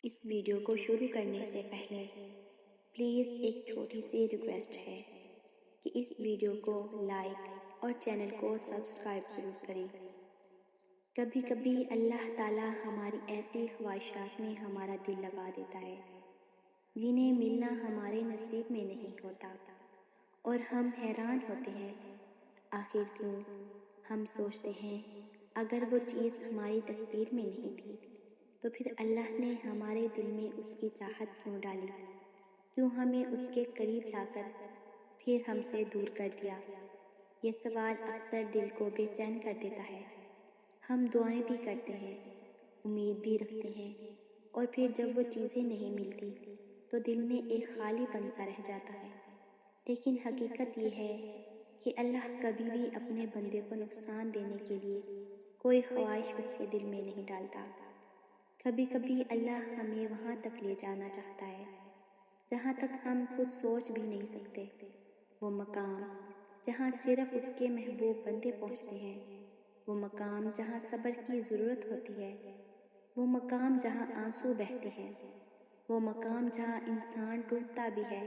اس video کو شروع کرنے سے پہلے پلیز ایک چھوٹی سی ریکویسٹ ہے کہ اس ویڈیو کو لائک اور چینل کو سبسکرائب ضرور کریں۔ کبھی کبھی اللہ تعالیٰ ہماری ایسی خواہشات میں ہمارا دل لگا دیتا ہے جنہیں ملنا ہمارے نصیب میں نہیں ہوتا، اور ہم حیران ہوتے ہیں آخر کیوں۔ ہم سوچتے ہیں اگر وہ چیز ہماری تقدیر میں نہیں تھی تو پھر اللہ نے ہمارے دل میں اس کی چاہت کیوں ڈالی، کیوں ہمیں اس کے قریب لا کر پھر ہم سے دور کر دیا۔ یہ سوال اکثر دل کو بے چین کر دیتا ہے۔ ہم دعائیں بھی کرتے ہیں، امید بھی رکھتے ہیں، اور پھر جب وہ چیزیں نہیں ملتی تو دل میں ایک خالی پن سا رہ جاتا ہے۔ لیکن حقیقت یہ ہے کہ اللہ کبھی بھی اپنے بندے کو نقصان دینے کے لیے کوئی خواہش اس کے دل میں نہیں ڈالتا۔ کبھی کبھی اللہ ہمیں وہاں تک لے جانا چاہتا ہے جہاں تک ہم خود سوچ بھی نہیں سکتے، وہ مقام جہاں صرف اس کے محبوب بندے پہنچتے ہیں، وہ مقام جہاں صبر کی ضرورت ہوتی ہے، وہ مقام جہاں آنسو بہتے ہیں، وہ مقام جہاں انسان ٹوٹتا بھی ہے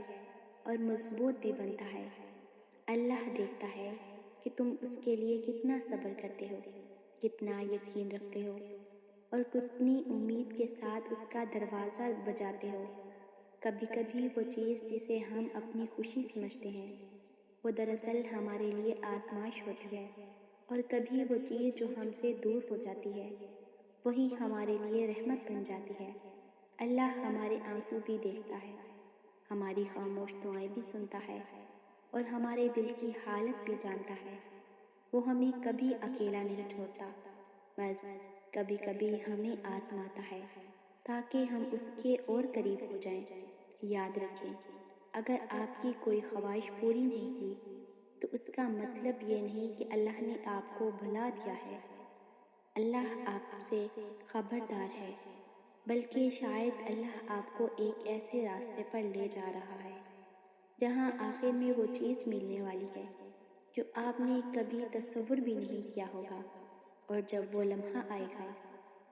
اور مضبوط بھی بنتا ہے۔ اللہ دیکھتا ہے کہ تم اس کے لیے کتنا صبر کرتے ہو، کتنا یقین رکھتے ہو، اور کتنی امید کے ساتھ اس کا دروازہ بجاتے ہو۔ کبھی کبھی وہ چیز جسے ہم اپنی خوشی سمجھتے ہیں وہ دراصل ہمارے لیے آزمائش ہوتی ہے، اور کبھی وہ چیز جو ہم سے دور ہو جاتی ہے وہی ہمارے لیے رحمت بن جاتی ہے۔ اللہ ہمارے آنسو بھی دیکھتا ہے، ہماری خاموش دعائیں بھی سنتا ہے، اور ہمارے دل کی حالت بھی جانتا ہے۔ وہ ہمیں کبھی اکیلا نہیں چھوڑتا، بس کبھی کبھی ہمیں آزماتا ہے تاکہ ہم اس کے اور قریب ہو جائیں۔ یاد رکھیں، اگر آپ کی کوئی خواہش پوری نہیں ہوئی تو اس کا مطلب یہ نہیں کہ اللہ نے آپ کو بھلا دیا ہے۔ اللہ آپ سے خبردار ہے، بلکہ شاید اللہ آپ کو ایک ایسے راستے پر لے جا رہا ہے جہاں آخر میں وہ چیز ملنے والی ہے جو آپ نے کبھی تصور بھی نہیں کیا ہوگا، اور جب وہ لمحہ آئے گا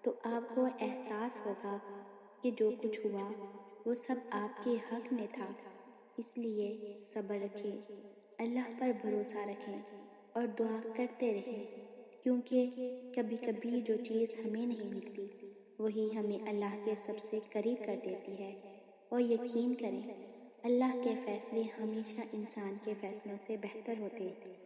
تو آپ کو احساس ہوگا کہ جو کچھ ہوا وہ سب آپ کے حق میں تھا۔ اس لیے صبر رکھیں، اللہ پر بھروسہ رکھیں، اور دعا کرتے رہیں، کیونکہ کبھی کبھی جو چیز ہمیں نہیں ملتی وہی ہمیں اللہ کے سب سے قریب کر دیتی ہے۔ اور یقین کریں، اللہ کے فیصلے ہمیشہ انسان کے فیصلوں سے بہتر ہوتے ہیں۔